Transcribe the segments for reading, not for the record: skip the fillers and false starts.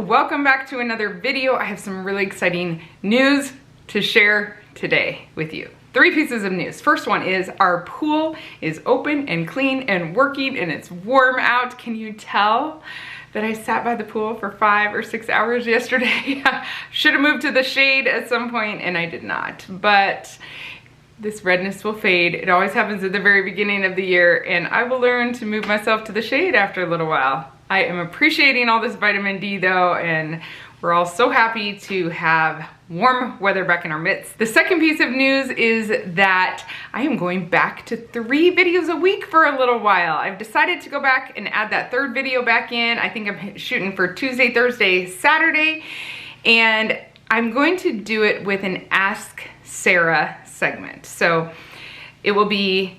welcome back to another video. I have some really exciting news to share today with you. 3 pieces of news. First one is our pool is open and clean and working and it's warm out. Can you tell that I sat by the pool for 5 or 6 hours yesterday? Should have moved to the shade at some point and I did not, but this redness will fade. It always happens at the very beginning of the year and I will learn to move myself to the shade after a little while. I am appreciating all this vitamin D though, and we're all so happy to have warm weather back in our midst. The second piece of news is that I am going back to 3 videos a week for a little while. I've decided to go back and add that 3rd video back in. I think I'm shooting for Tuesday, Thursday, Saturday, and I'm going to do it with an Ask Sarah segment. So it will be,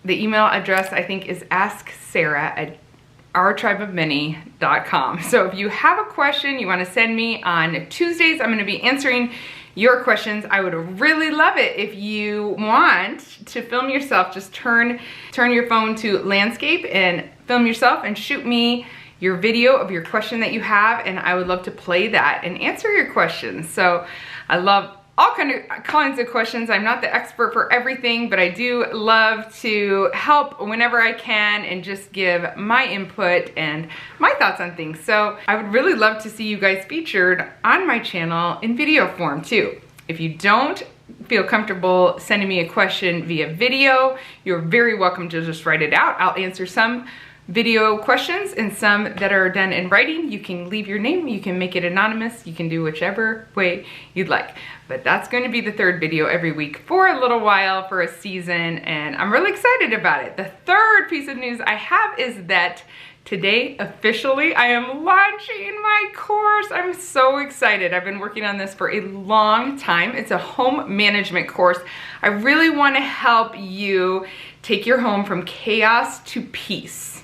the email address I think is asksarah@ourtribeofmany.com. So if you have a question you want to send me on Tuesdays, I'm going to be answering your questions. I would really love it if you want to film yourself. Just turn your phone to landscape and film yourself and shoot me your video of your question that you have, and I would love to play that and answer your questions. So I love all kinds of questions. I'm not the expert for everything, but I do love to help whenever I can and just give my input and my thoughts on things. So I would really love to see you guys featured on my channel in video form too. If you don't feel comfortable sending me a question via video, you're very welcome to just write it out. I'll answer some video questions and some that are done in writing. You can leave your name, you can make it anonymous, you can do whichever way you'd like. But that's going to be the 3rd video every week for a little while, for a season, and I'm really excited about it. The 3rd piece of news I have is that today, officially, I am launching my course. I'm so excited. I've been working on this for a long time. It's a home management course. I really want to help you take your home from chaos to peace.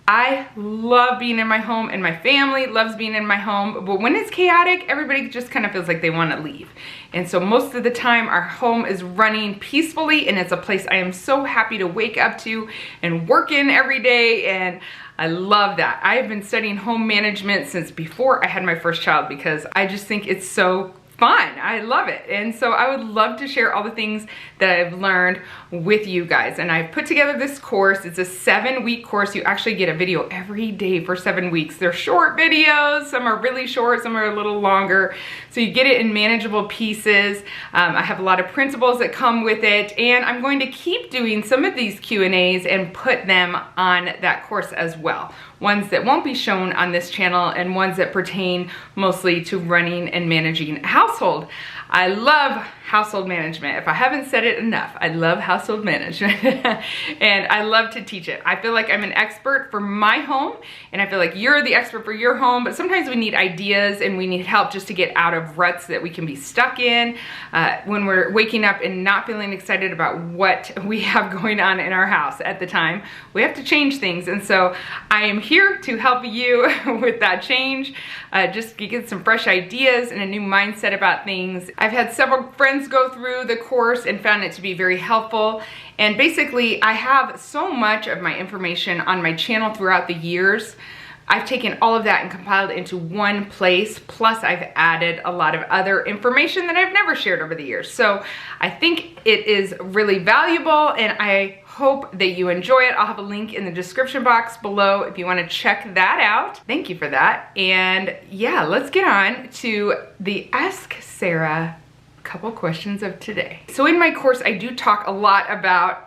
I love being in my home and my family loves being in my home, but when it's chaotic, everybody just kind of feels like they want to leave. And so most of the time our home is running peacefully and it's a place I am so happy to wake up to and work in every day, and I love that. I have been studying home management since before I had my first child because I just think it's so fun. I love it. And so I would love to share all the things that I've learned with you guys. And I've put together this course. It's a 7-week course. You actually get a video every day for 7 weeks. They're short videos. Some are really short, some are a little longer. So you get it in manageable pieces. I have a lot of principles that come with it. And I'm going to keep doing some of these Q&As and put them on that course as well. Ones that won't be shown on this channel and ones that pertain mostly to running and managing a household. I love household management. If I haven't said it enough, I love household management and I love to teach it. I feel like I'm an expert for my home and I feel like you're the expert for your home, but sometimes we need ideas and we need help just to get out of ruts that we can be stuck in when we're waking up and not feeling excited about what we have going on in our house at the time. We have to change things, and so I am here to help you with that change, just to get some fresh ideas and a new mindset about things. I've had several friends go through the course and found it to be very helpful. And basically, I have so much of my information on my channel throughout the years. I've taken all of that and compiled it into one place, plus I've added a lot of other information that I've never shared over the years. So I think it is really valuable and I hope that you enjoy it. I'll have a link in the description box below if you want to check that out. Thank you for that. And yeah, let's get on to the Ask Sarah couple questions of today. So in my course, I do talk a lot about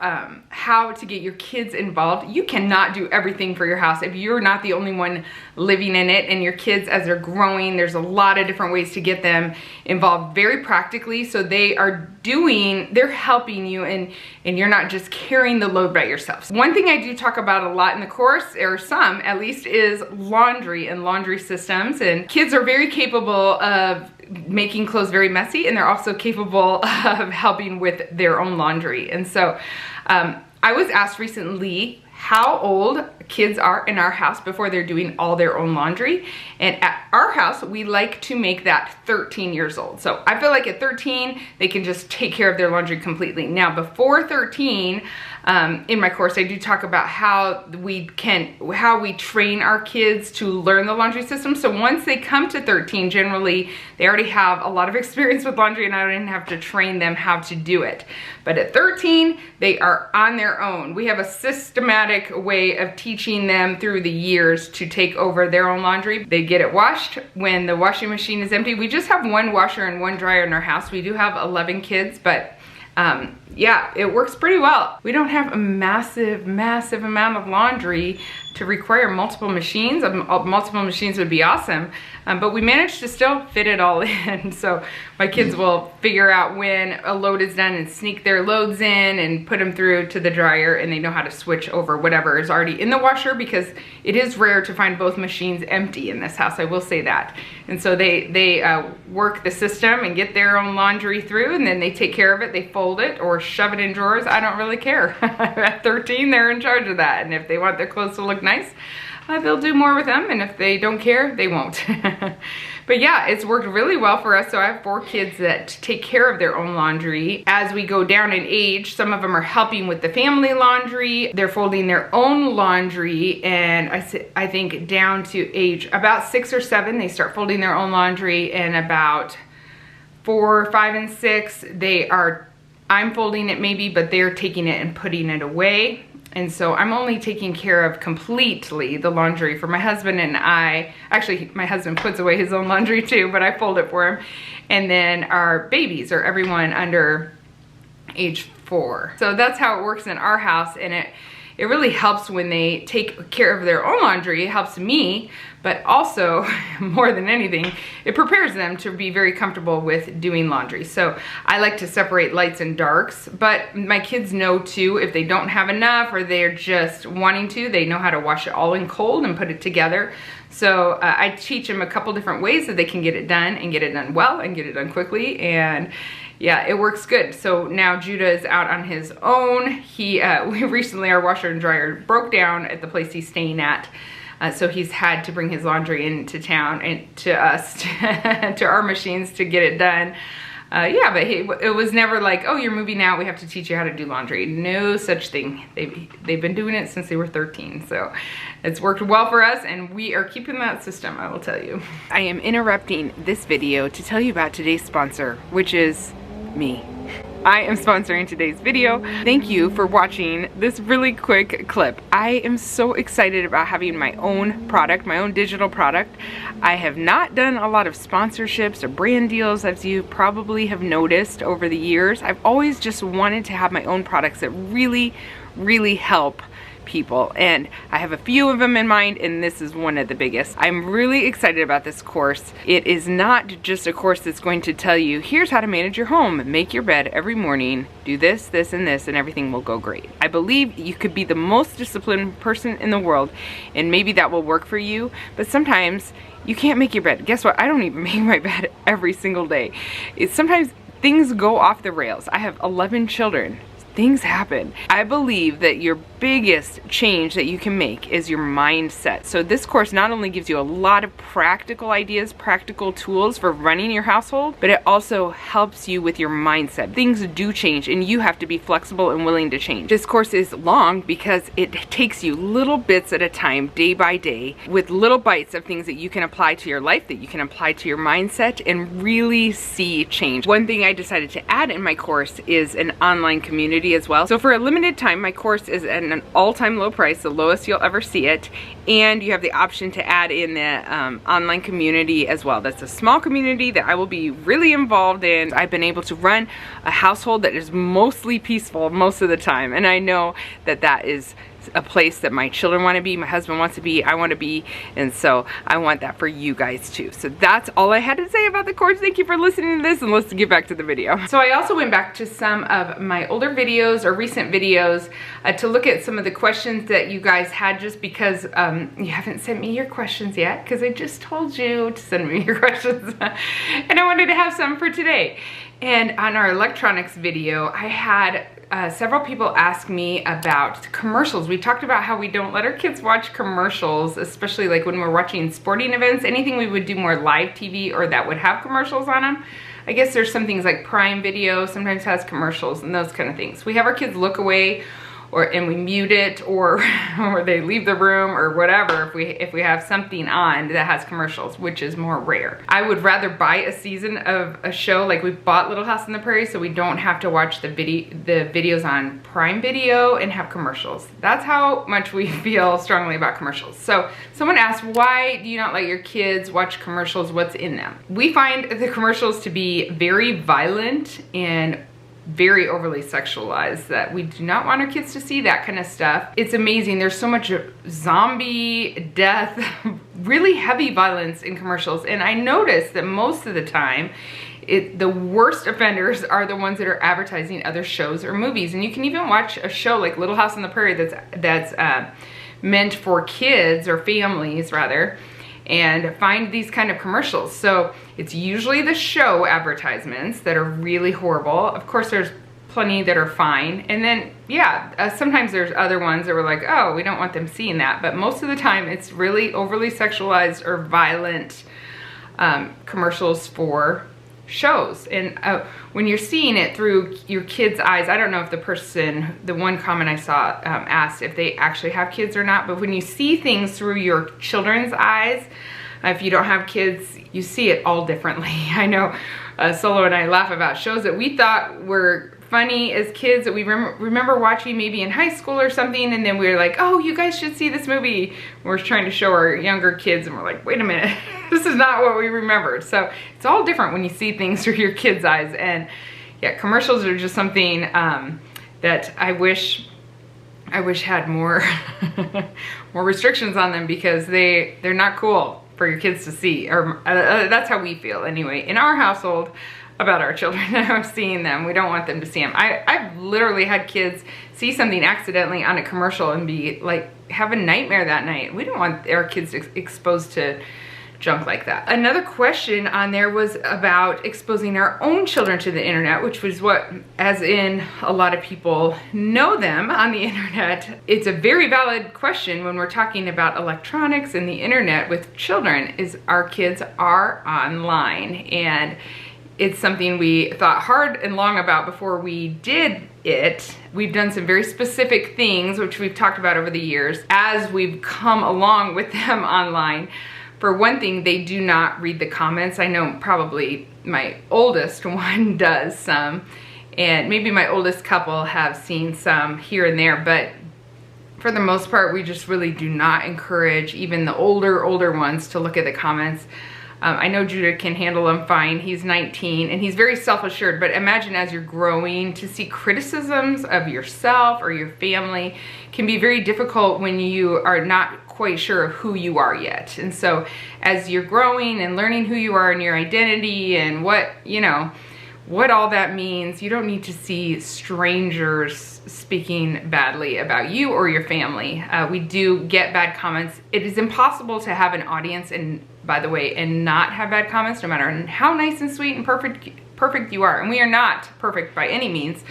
how to get your kids involved. You cannot do everything for your house if you're not the only one living in it, and your kids, as they're growing, there's a lot of different ways to get them involved very practically, so they're helping you and you're not just carrying the load by yourself. One thing I do talk about a lot in the course, or some at least, is laundry and laundry systems. And kids are very capable of making clothes very messy, and they're also capable of helping with their own laundry. And so I was asked recently how old kids are in our house before they're doing all their own laundry. And at our house, we like to make that 13 years old. So I feel like at 13, they can just take care of their laundry completely. Now, before 13, in my course, I do talk about how we train our kids to learn the laundry system. So once they come to 13, generally, they already have a lot of experience with laundry and I don't have to train them how to do it. But at 13, they are on their own. We have a systematic way of teaching them through the years to take over their own laundry. They get it washed when the washing machine is empty. We just have one washer and one dryer in our house. We do have 11 kids, but yeah, it works pretty well. We don't have a massive amount of laundry to require multiple machines. Multiple machines would be awesome, but we managed to still fit it all in. So my kids will figure out when a load is done and sneak their loads in and put them through to the dryer, and they know how to switch over whatever is already in the washer, because it is rare to find both machines empty in this house, I will say that. And so they work the system and get their own laundry through, and then they take care of it. They fold it or shove it in drawers. I don't really care. At 13, they're in charge of that. And if they want their clothes to look nice, they'll do more with them. And if they don't care, they won't. But yeah, it's worked really well for us. So I have 4 kids that take care of their own laundry. As we go down in age, some of them are helping with the family laundry. They're folding their own laundry. And I think down to age about 6 or 7, they start folding their own laundry. And about 4, 5, and 6, I'm folding it maybe, but they're taking it and putting it away. And so I'm only taking care of completely the laundry for my husband and I. Actually, my husband puts away his own laundry too, but I fold it for him. And then our babies, or everyone under age 4. So that's how it works in our house, and it really helps when they take care of their own laundry. It helps me, but also, more than anything, it prepares them to be very comfortable with doing laundry. So I like to separate lights and darks, but my kids know too, if they don't have enough or they're just wanting to, they know how to wash it all in cold and put it together. So I teach them a couple different ways that they can get it done, and get it done well, and get it done quickly. And yeah, it works good. So now Judah is out on his own. We recently, our washer and dryer broke down at the place he's staying at. So he's had to bring his laundry into town and to us, to our machines to get it done. Yeah, but it was never like, oh, you're moving out, we have to teach you how to do laundry. No such thing. They've been doing it since they were 13. So it's worked well for us, and we are keeping that system, I will tell you. I am interrupting this video to tell you about today's sponsor, which is me. I am sponsoring today's video. Thank you for watching this really quick clip. I am so excited about having my own product, my own digital product. I have not done a lot of sponsorships or brand deals, as you probably have noticed over the years. I've always just wanted to have my own products that really, really help people, and I have a few of them in mind, and this is one of the biggest. I'm really excited about this course. It is not just a course that's going to tell you, here's how to manage your home, make your bed every morning, do this, this, and this, and everything will go great. I believe you could be the most disciplined person in the world, and maybe that will work for you, but sometimes you can't make your bed. Guess what? I don't even make my bed every single day. Sometimes things go off the rails. I have 11 children. Things happen. I believe that your biggest change that you can make is your mindset. So this course not only gives you a lot of practical ideas, practical tools for running your household, but it also helps you with your mindset. Things do change, and you have to be flexible and willing to change. This course is long because it takes you little bits at a time, day by day, with little bites of things that you can apply to your life, that you can apply to your mindset, and really see change. One thing I decided to add in my course is an online community as well. So for a limited time, my course is at an all-time low price, the lowest you'll ever see it, and you have the option to add in the online community as well. That's a small community that I will be really involved in. I've been able to run a household that is mostly peaceful most of the time, and I know that that is a place that my children want to be, my husband wants to be, I want to be, and so I want that for you guys too. So that's all I had to say about the course. Thank you for listening to this, and let's get back to the video. So I also went back to some of my older videos or recent videos to look at some of the questions that you guys had, just because you haven't sent me your questions yet, because I just told you to send me your questions and I wanted to have some for today. And on our electronics video, I had several people ask me about commercials. We talked about how we don't let our kids watch commercials, especially like when we're watching sporting events, anything we would do more live TV or that would have commercials on them. I guess there's some things like Prime Video sometimes has commercials and those kind of things. We have our kids look away and we mute it, or they leave the room or whatever if we have something on that has commercials, which is more rare. I would rather buy a season of a show, like we bought Little House on the Prairie, so we don't have to watch the videos on Prime Video and have commercials. That's how much we feel strongly about commercials. So someone asked, why do you not let your kids watch commercials? What's in them? We find the commercials to be very violent and very overly sexualized, that we do not want our kids to see that kind of stuff. It's amazing. There's so much zombie, death, really heavy violence in commercials. And I noticed that most of the time, the worst offenders are the ones that are advertising other shows or movies. And you can even watch a show like Little House on the Prairie that's meant for kids or families rather, and find these kind of commercials. So it's usually the show advertisements that are really horrible. Of course, there's plenty that are fine. And then, yeah, sometimes there's other ones that were like, oh, we don't want them seeing that. But most of the time, it's really overly sexualized or violent commercials for shows. And when you're seeing it through your kids' eyes, I don't know if the one comment I saw asked if they actually have kids or not, but when you see things through your children's eyes, if you don't have kids, you see it all differently. I know Solo and I laugh about shows that we thought were funny as kids that we remember watching maybe in high school or something, and then we were like, oh, you guys should see this movie. We're trying to show our younger kids and we're like, wait a minute, this is not what we remembered. So it's all different when you see things through your kids' eyes. And yeah, commercials are just something that I wish had more more restrictions on them, because they're not cool for your kids to see, or that's how we feel anyway in our household about our children. I'm seeing them. We don't want them to see them. I've literally had kids see something accidentally on a commercial and be like, have a nightmare that night. We don't want our kids exposed to junk like that. Another question on there was about exposing our own children to the internet, which was what, as in a lot of people know them on the internet. It's a very valid question when we're talking about electronics and the internet with children, is our kids are online. And it's something we thought hard and long about before we did it. We've done some very specific things, which we've talked about over the years, as we've come along with them online. For one thing, they do not read the comments. I know probably my oldest one does some, and maybe my oldest couple have seen some here and there, but for the most part, we just really do not encourage even the older ones to look at the comments. I know Judah can handle them fine. He's 19 and he's very self-assured, but imagine as you're growing, to see criticisms of yourself or your family can be very difficult when you are not quite sure of who you are yet. And so as you're growing and learning who you are and your identity and what all that means, you don't need to see strangers speaking badly about you or your family. We do get bad comments. It is impossible to have an audience, and by the way, and not have bad comments, no matter how nice and sweet and perfect you are. And we are not perfect by any means.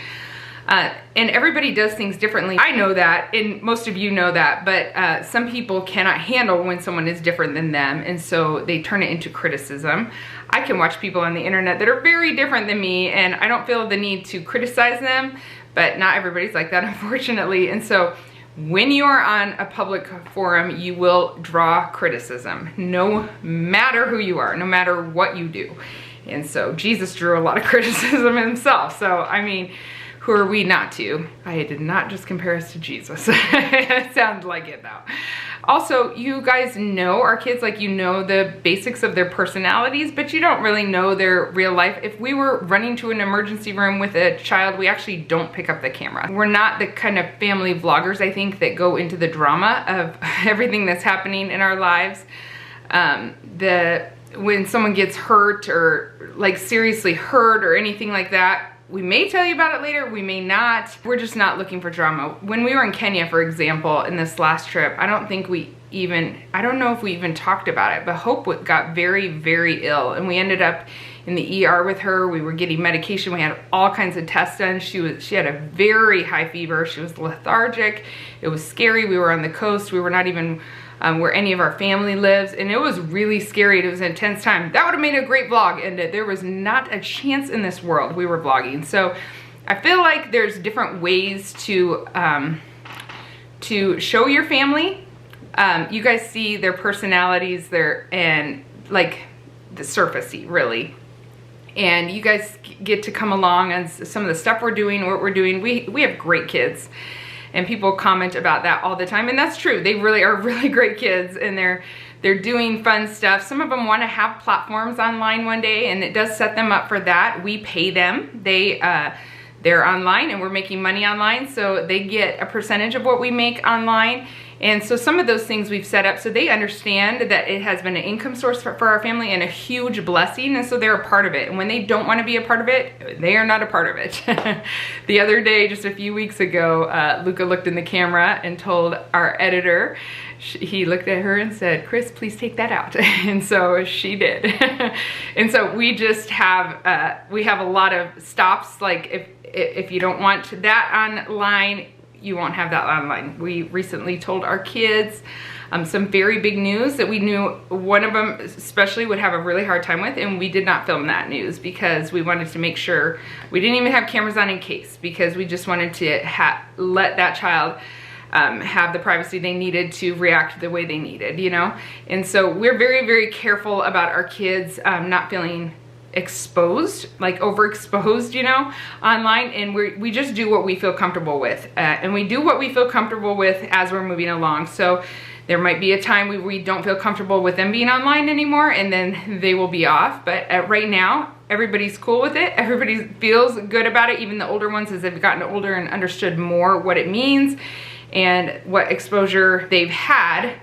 And everybody does things differently. I know that, and most of you know that, but some people cannot handle when someone is different than them, and so they turn it into criticism. I can watch people on the internet that are very different than me, and I don't feel the need to criticize them, but not everybody's like that, unfortunately. And so when you are on a public forum, you will draw criticism, no matter who you are, no matter what you do. And so Jesus drew a lot of criticism himself. So, I mean, who are we not to? I did not just compare us to Jesus. It sounds like it though. Also, you guys know our kids, like you know the basics of their personalities, but you don't really know their real life. If we were running to an emergency room with a child, we actually don't pick up the camera. We're not the kind of family vloggers, I think, that go into the drama of everything that's happening in our lives. When someone gets hurt or like seriously hurt or anything like that, we may tell you about it later, we may not. We're just not looking for drama. When we were in Kenya, for example, in this last trip, I don't know if we even talked about it, but Hope got very, very ill, and we ended up in the ER with her. We were getting medication. We had all kinds of tests done. She had a very high fever. She was lethargic. It was scary. We were on the coast. We were not even where any of our family lives, and it was really scary. It was an intense time. That would have made a great vlog, and there was not a chance in this world we were vlogging. So I feel like there's different ways to show your family. You guys see their personalities there, and like the surfacey, really. And you guys get to come along on some of the stuff we're doing, what we're doing. We have great kids. And people comment about that all the time, and that's true. They really are really great kids, and they're doing fun stuff. Some of them want to have platforms online one day, and it does set them up for that. We pay them. They're online, and we're making money online, so they get a percentage of what we make online. And so some of those things we've set up so they understand that it has been an income source for our family and a huge blessing, and so they're a part of it. And when they don't want to be a part of it, they are not a part of it. The other day, just a few weeks ago, Luka looked in the camera and told our editor, he looked at her and said, "Chris, please take that out." And so she did. And so we just have, we have a lot of stops. Like if you don't want that online, you won't have that online. We recently told our kids some very big news that we knew one of them especially would have a really hard time with, and we did not film that news because we wanted to make sure we didn't even have cameras on in case, because we just wanted to let that child have the privacy they needed to react the way they needed, you know? And so we're very, very careful about our kids not feeling exposed, like overexposed, you know, online, and we just do what we feel comfortable with, and we do what we feel comfortable with as we're moving along. So there might be a time we don't feel comfortable with them being online anymore, and then they will be off. But right now, everybody's cool with it. Everybody feels good about it, even the older ones, as they've gotten older and understood more what it means and what exposure they've had.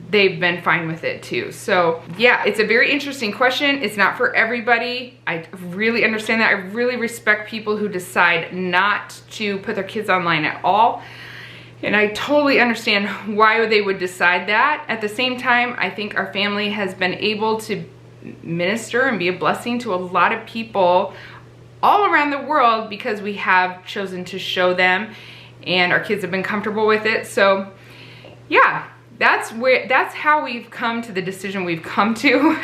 They've been fine with it too. So yeah, it's a very interesting question. It's not for everybody. I really understand that. I really respect people who decide not to put their kids online at all. And I totally understand why they would decide that. At the same time, I think our family has been able to minister and be a blessing to a lot of people all around the world because we have chosen to show them, and our kids have been comfortable with it. So yeah, that's how we've come to the decision we've come to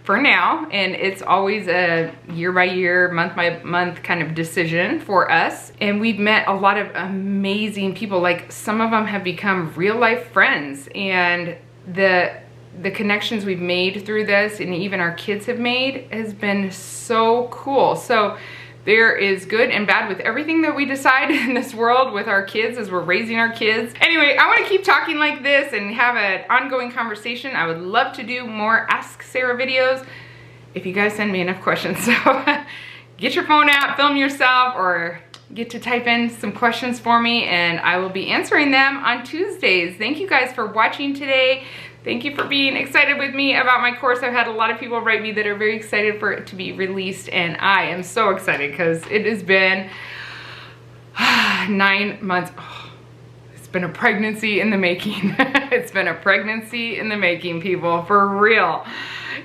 for now. And it's always a year by year, month by month kind of decision for us. And we've met a lot of amazing people. Like some of them have become real life friends, and the connections we've made through this, and even our kids have made, has been so cool. So there is good and bad with everything that we decide in this world with our kids as we're raising our kids. Anyway, I want to keep talking like this and have an ongoing conversation. I would love to do more Ask Sarah videos if you guys send me enough questions. So get your phone out, film yourself, or get to type in some questions for me, and I will be answering them on Tuesdays. Thank you guys for watching today. Thank you for being excited with me about my course. I've had a lot of people write me that are very excited for it to be released, and I am so excited because it has been 9 months. Oh, it's been a pregnancy in the making. It's been a pregnancy in the making, people, for real.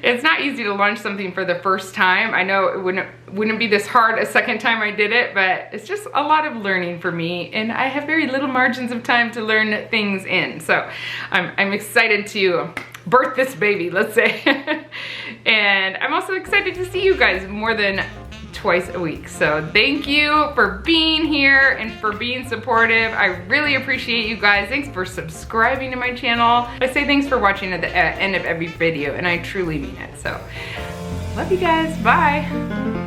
It's not easy to launch something for the first time. I know it wouldn't be this hard a second time I did it, but it's just a lot of learning for me, and I have very little margins of time to learn things in. So I'm excited to birth this baby, let's say. And I'm also excited to see you guys more than twice a week. So thank you for being here and for being supportive. I really appreciate you guys. Thanks for subscribing to my channel. I say thanks for watching at the end of every video, and I truly mean it. So love you guys. Bye.